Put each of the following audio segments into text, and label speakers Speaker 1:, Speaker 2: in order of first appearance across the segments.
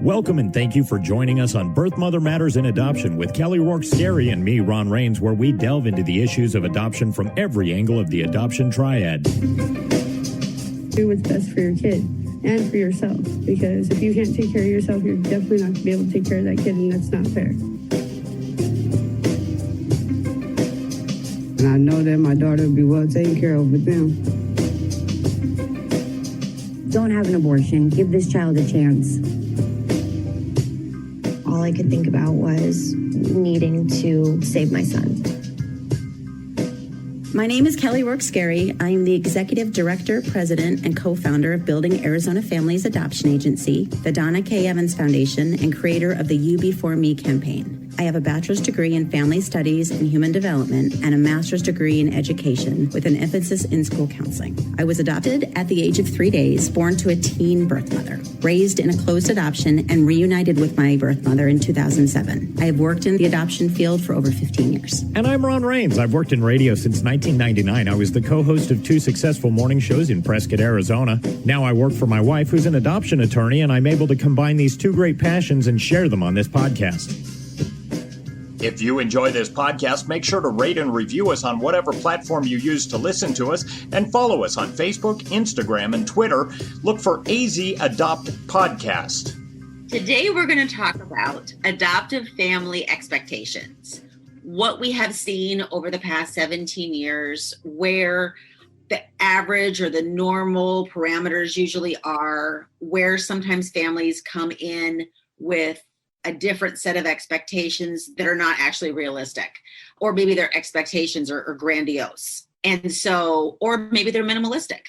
Speaker 1: Welcome and thank you for joining us on Birth Mother Matters in Adoption with Kelly Rourke-Scary and me, Ron Rains, where we delve into the issues of adoption from every angle of the adoption triad.
Speaker 2: Do what's best for your kid and for yourself, because if you can't take care of yourself, you're definitely not going to be able to take care of that kid, and that's not fair.
Speaker 3: And I know that my daughter will be well taken care of with them.
Speaker 4: Don't have an abortion. Give this child a chance.
Speaker 5: All I could think about was needing to save my son.
Speaker 6: My name is Kelly Rourke-Scary. I am the Executive Director, President, and co-founder of Building Arizona Families Adoption Agency, the Donna K. Evans Foundation, and creator of the You Before Me campaign. I have a bachelor's degree in family studies and human development and a master's degree in education with an emphasis in school counseling. I was adopted at the age of 3 days, born to a teen birth mother, raised in a closed adoption, and reunited with my birth mother in 2007. I have worked in the adoption field for over 15 years.
Speaker 1: And I'm Ron Rains. I've worked in radio since 1999. I was the co-host of 2 successful morning shows in Prescott, Arizona. Now I work for my wife, who's an adoption attorney, and I'm able to combine these 2 great passions and share them on this podcast.
Speaker 7: If you enjoy this podcast, make sure to rate and review us on whatever platform you use to listen to us, and follow us on Facebook, Instagram, and Twitter. Look for AZ Adopt Podcast.
Speaker 8: Today we're going to talk about adoptive family expectations. What we have seen over the past 17 years, where the average or the normal parameters usually are, where sometimes families come in with a different set of expectations that are not actually realistic, or maybe their expectations are grandiose. And so, or maybe they're minimalistic.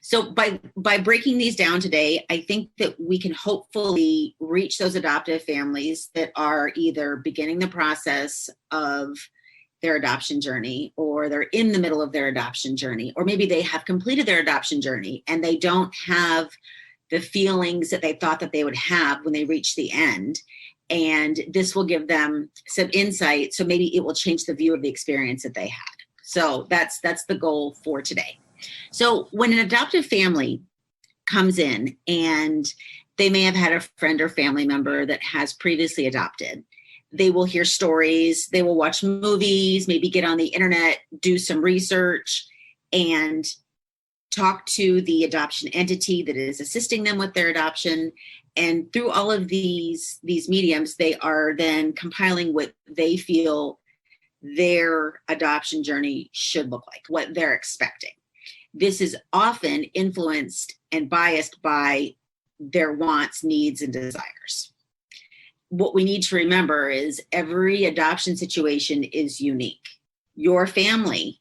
Speaker 8: So by breaking these down today, I think that we can hopefully reach those adoptive families that are either beginning the process of their adoption journey, or they're in the middle of their adoption journey, or maybe they have completed their adoption journey and they don't have the feelings that they thought that they would have when they reach the end. And this will give them some insight. So maybe it will change the view of the experience that they had. So that's the goal for today. So when an adoptive family comes in and they may have had a friend or family member that has previously adopted, they will hear stories, they will watch movies, maybe get on the internet, do some research, and talk to the adoption entity that is assisting them with their adoption. And through all of these mediums, they are then compiling what they feel their adoption journey should look like, what they're expecting. This is often influenced and biased by their wants, needs, and desires. What we need to remember is every adoption situation is unique. Your family,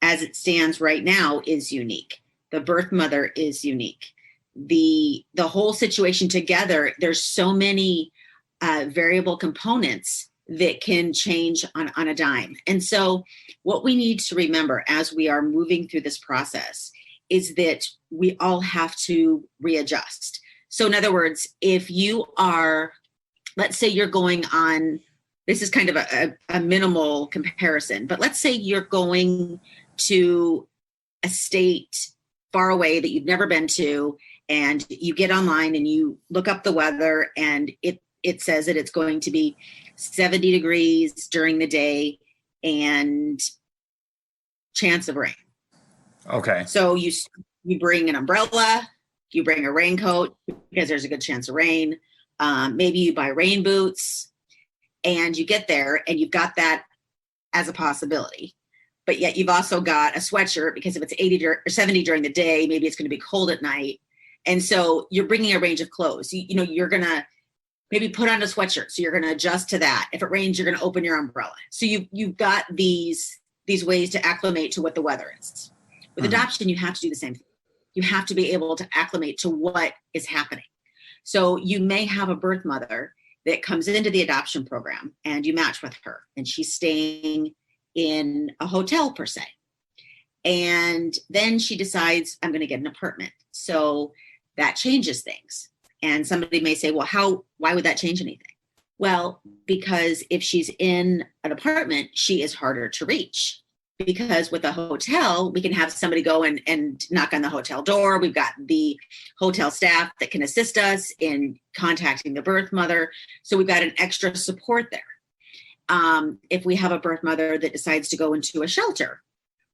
Speaker 8: as it stands right now, is unique. The birth mother is unique. The whole situation together, there's so many variable components that can change on a dime. And so what we need to remember as we are moving through this process is that we all have to readjust. So in other words, if you are, let's say you're going on, this is kind of a minimal comparison, but let's say you're going to a state far away that you've never been to, and you get online and you look up the weather, and it says that it's going to be 70 degrees during the day and chance of rain.
Speaker 7: Okay.
Speaker 8: So you bring an umbrella, you bring a raincoat because there's a good chance of rain. Maybe you buy rain boots, and you get there and you've got that as a possibility. But yet you've also got a sweatshirt because if it's 80 or 70 during the day, maybe it's going to be cold at night. And so you're bringing a range of clothes. You're going to maybe put on a sweatshirt. So you're going to adjust to that. If it rains, you're going to open your umbrella. So you've got these ways to acclimate to what the weather is. With adoption, you have to do the same thing. You have to be able to acclimate to what is happening. So you may have a birth mother that comes into the adoption program and you match with her, and she's staying in a hotel per se. And then she decides, I'm going to get an apartment. So that changes things. And somebody may say, well, why would that change anything? Well, because if she's in an apartment, she is harder to reach. Because with a hotel, we can have somebody go and knock on the hotel door. We've got the hotel staff that can assist us in contacting the birth mother. So we've got an extra support there. If we have a birth mother that decides to go into a shelter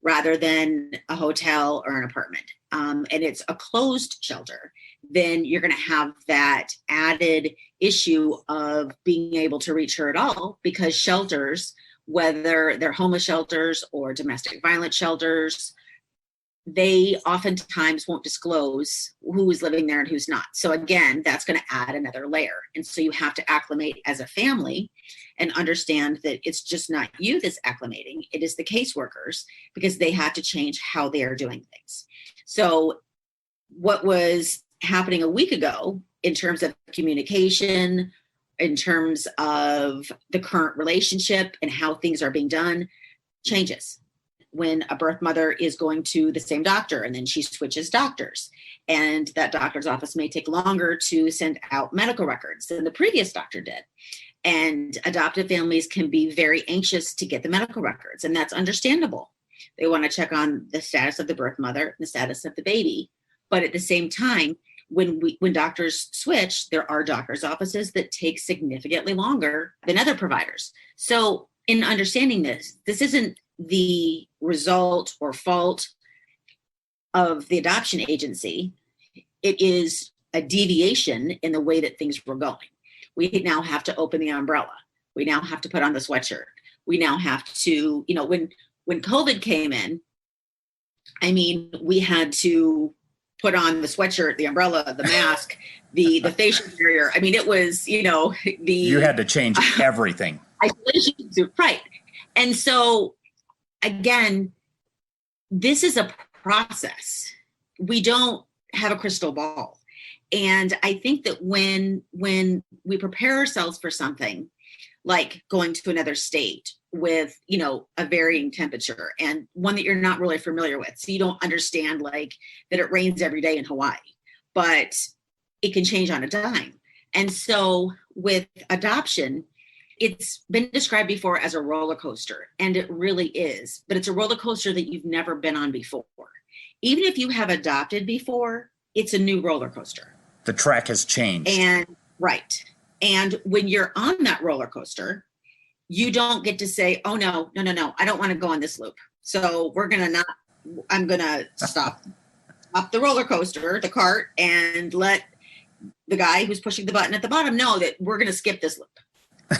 Speaker 8: rather than a hotel or an apartment, and it's a closed shelter, then you're going to have that added issue of being able to reach her at all, because shelters, whether they're homeless shelters or domestic violence shelters, they oftentimes won't disclose who is living there and who's not. So again, that's going to add another layer. And so you have to acclimate as a family and understand that it's just not you that's acclimating. It is the caseworkers, because they have to change how they are doing things. So what was happening a week ago in terms of communication, in terms of the current relationship and how things are being done, changes. When a birth mother is going to the same doctor and then she switches doctors, and that doctor's office may take longer to send out medical records than the previous doctor did. And adoptive families can be very anxious to get the medical records, and that's understandable. They want to check on the status of the birth mother and the status of the baby. But at the same time, when doctors switch, there are doctors' offices that take significantly longer than other providers. So in understanding this isn't the result or fault of the adoption agency. It is a deviation in the way that things were going. We now have to open the umbrella. We now have to put on the sweatshirt. We now have to, when COVID came in, I mean, we had to put on the sweatshirt, the umbrella, the mask, the facial barrier. I mean, it was, you
Speaker 7: had to change everything.
Speaker 8: Isolation suit, right. And so again, this is a process. We don't have a crystal ball. And I think that when we prepare ourselves for something like going to another state with, a varying temperature and one that you're not really familiar with, so you don't understand like that it rains every day in Hawaii, but it can change on a dime. And so with adoption, it's been described before as a roller coaster, and it really is, but it's a roller coaster that you've never been on before. Even if you have adopted before, it's a new roller coaster.
Speaker 7: The track has changed. And
Speaker 8: right. And when you're on that roller coaster, you don't get to say, oh, no, I don't want to go on this loop. So I'm going to stop the roller coaster, the cart, and let the guy who's pushing the button at the bottom know that we're going to skip this loop.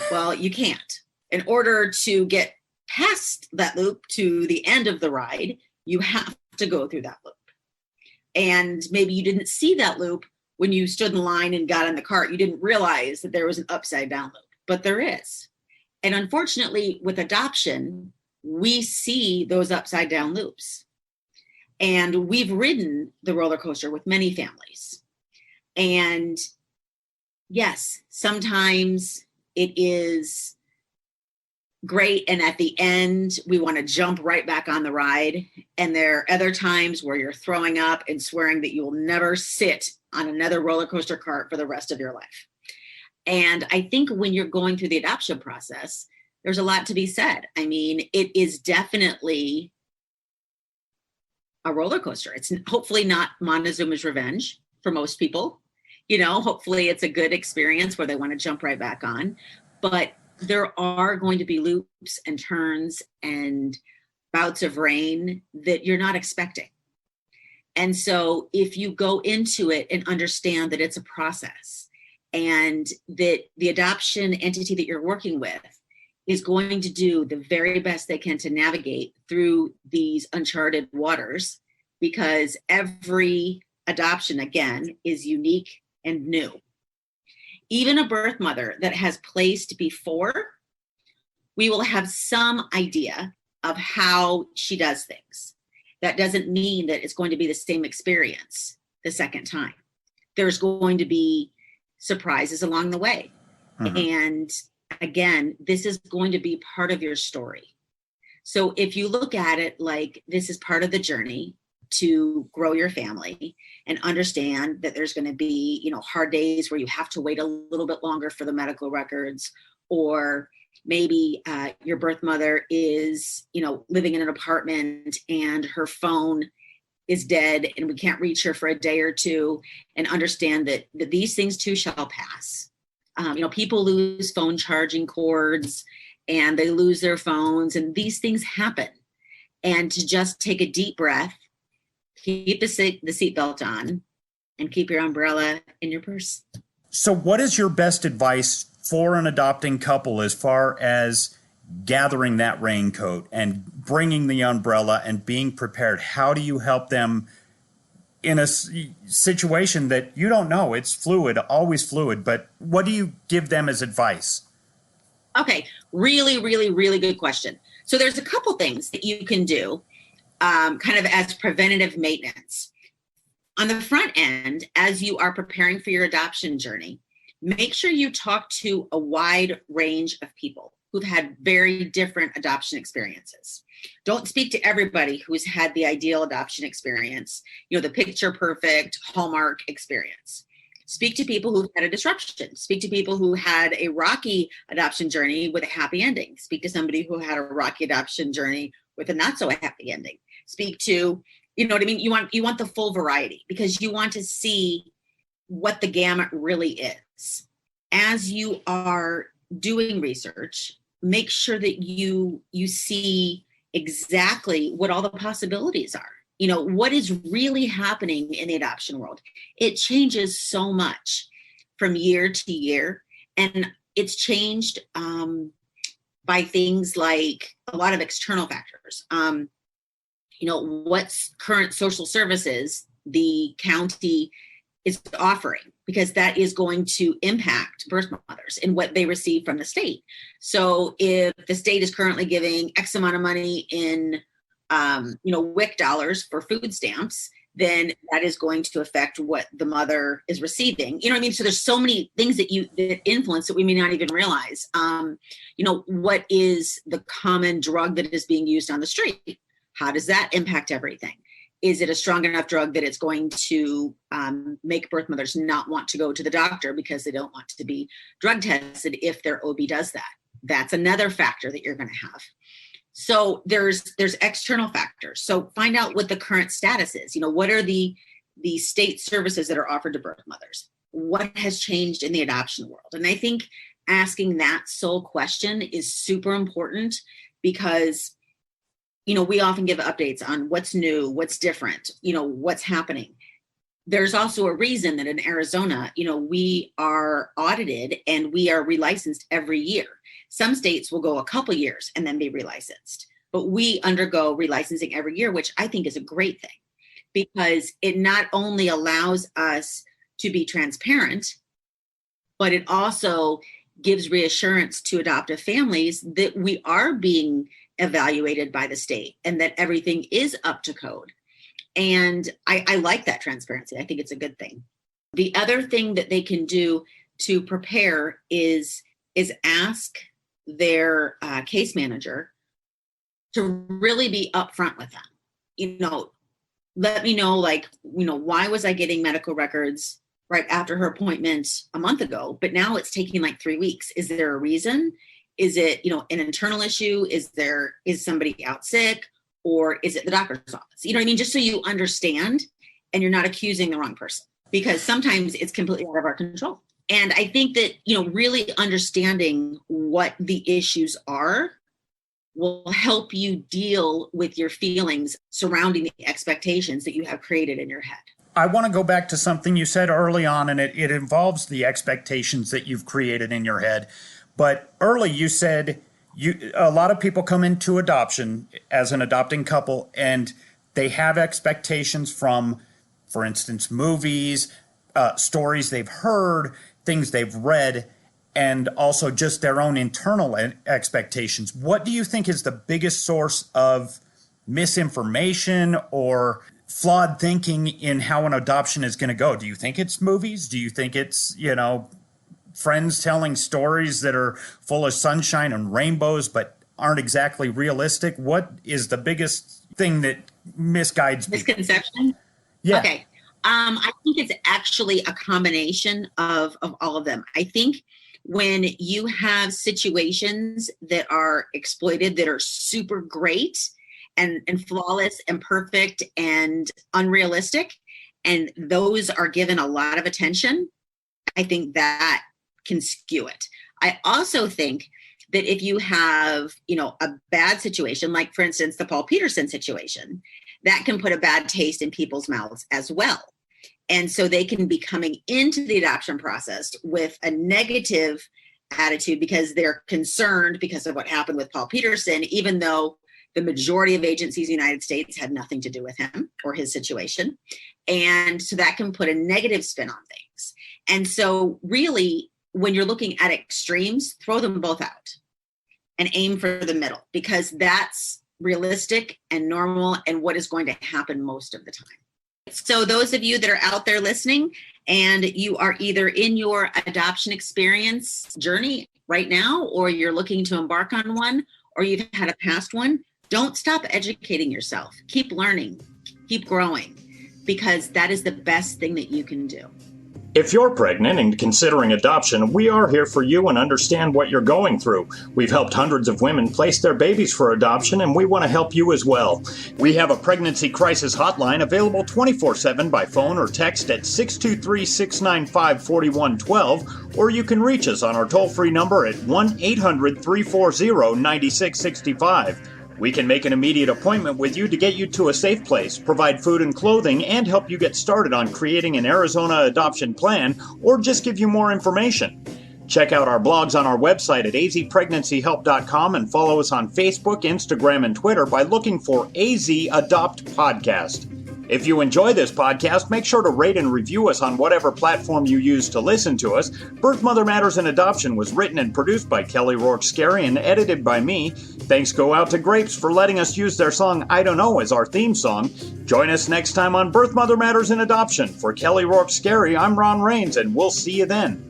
Speaker 8: Well, you can't. In order to get past that loop to the end of the ride, you have to go through that loop. And maybe you didn't see that loop when you stood in line and got in the cart. You didn't realize that there was an upside down loop, but there is. And unfortunately, with adoption, we see those upside down loops. And we've ridden the roller coaster with many families. And yes, sometimes it is great, and at the end, we want to jump right back on the ride. And there are other times where you're throwing up and swearing that you will never sit on another roller coaster cart for the rest of your life. And I think when you're going through the adoption process, there's a lot to be said. I mean, it is definitely a roller coaster. It's hopefully not Montezuma's Revenge for most people. Hopefully it's a good experience where they want to jump right back on. But there are going to be loops and turns and bouts of rain that you're not expecting. And so if you go into it and understand that it's a process, and that the adoption entity that you're working with is going to do the very best they can to navigate through these uncharted waters, because every adoption, again, is unique and new. Even a birth mother that has placed before, we will have some idea of how she does things. That doesn't mean that it's going to be the same experience the second time. There's going to be surprises along the way. Mm-hmm. And again, this is going to be part of your story. So if you look at it like this is part of the journey to grow your family, and understand that there's going to be, hard days where you have to wait a little bit longer for the medical records, or Maybe your birth mother is, living in an apartment and her phone is dead and we can't reach her for a day or two, and understand that these things too shall pass. People lose phone charging cords and they lose their phones, and these things happen. And to just take a deep breath, keep the seatbelt on, and keep your umbrella in your purse.
Speaker 7: So what is your best advice for an adopting couple as far as gathering that raincoat and bringing the umbrella and being prepared? How do you help them in a situation that you don't know? It's fluid, always fluid, but what do you give them as advice?
Speaker 8: Okay, really, really, really good question. So there's a couple things that you can do kind of as preventative maintenance. On the front end, as you are preparing for your adoption journey, make sure you talk to a wide range of people who've had very different adoption experiences. Don't speak to everybody who's had the ideal adoption experience, the picture perfect Hallmark experience. Speak to people who've had a disruption. Speak to people who had a rocky adoption journey with a happy ending. Speak to somebody who had a rocky adoption journey with a not so happy ending. Speak to, you know what I mean? You want the full variety, because you want to see what the gamut really is. As you are doing research, make sure that you see exactly what all the possibilities are. What is really happening in the adoption world. It changes so much from year to year, and it's changed by things like a lot of external factors. What's current social services the county is offering, because that is going to impact birth mothers and what they receive from the state. So if the state is currently giving X amount of money in WIC dollars for food stamps, then that is going to affect what the mother is receiving. You know what I mean? So there's so many things that influence that we may not even realize. What is the common drug that is being used on the street? How does that impact everything? Is it a strong enough drug that it's going to make birth mothers not want to go to the doctor because they don't want to be drug tested if their OB does that? That's another factor that you're going to have. So there's external factors. So find out what the current status is. What are the state services that are offered to birth mothers? What has changed in the adoption world? And I think asking that sole question is super important, because we often give updates on what's new, what's different, what's happening. There's also a reason that in Arizona, we are audited and we are relicensed every year. Some states will go a couple years and then be relicensed, but we undergo relicensing every year, which I think is a great thing, because it not only allows us to be transparent, but it also gives reassurance to adoptive families that we are being evaluated by the state and that everything is up to code. And I like that transparency. I think it's a good thing. The other thing that they can do to prepare is ask their case manager to really be upfront with them. Let me know, why was I getting medical records right after her appointment a month ago, but now it's taking like 3 weeks? Is there a reason? Is it, an internal issue? Is somebody out sick? Or is it the doctor's office? You know what I mean? Just so you understand and you're not accusing the wrong person, because sometimes it's completely out of our control. And I think that, really understanding what the issues are will help you deal with your feelings surrounding the expectations that you have created in your head.
Speaker 7: I want to go back to something you said early on, and it involves the expectations that you've created in your head. But early you said a lot of people come into adoption as an adopting couple, and they have expectations from, for instance, movies, stories they've heard, things they've read, and also just their own internal expectations. What do you think is the biggest source of misinformation or flawed thinking in how an adoption is going to go? Do you think it's movies? Do you think it's, friends telling stories that are full of sunshine and rainbows but aren't exactly realistic? What is the biggest thing that misguides people?
Speaker 8: Misconception?
Speaker 7: Yeah.
Speaker 8: Okay. I think it's actually a combination of all of them. I think when you have situations that are exploited, that are super great and flawless and perfect and unrealistic, and those are given a lot of attention, I think that can skew it. I also think that if you have, a bad situation, like for instance, the Paul Peterson situation, that can put a bad taste in people's mouths as well. And so they can be coming into the adoption process with a negative attitude because they're concerned because of what happened with Paul Peterson, even though the majority of agencies in the United States had nothing to do with him or his situation. And so that can put a negative spin on things. And so really, when you're looking at extremes, throw them both out and aim for the middle, because that's realistic and normal and what is going to happen most of the time. So those of you that are out there listening and you are either in your adoption experience journey right now, or you're looking to embark on one, or you've had a past one, don't stop educating yourself. Keep learning, keep growing, because that is the best thing that you can do.
Speaker 7: If you're pregnant and considering adoption, we are here for you and understand what you're going through. We've helped hundreds of women place their babies for adoption, and we want to help you as well. We have a pregnancy crisis hotline available 24/7 by phone or text at 623-695-4112, or you can reach us on our toll-free number at 1-800-340-9665. We can make an immediate appointment with you to get you to a safe place, provide food and clothing, and help you get started on creating an Arizona adoption plan, or just give you more information. Check out our blogs on our website at azpregnancyhelp.com and follow us on Facebook, Instagram, and Twitter by looking for AZ Adopt Podcast. If you enjoy this podcast, make sure to rate and review us on whatever platform you use to listen to us. Birth, Mother Matters, and Adoption was written and produced by Kelly Rourke-Scary and edited by me. Thanks go out to Grapes for letting us use their song I Don't Know as our theme song. Join us next time on Birth, Mother Matters, and Adoption. For Kelly Rourke-Scary, I'm Ron Rains, and we'll see you then.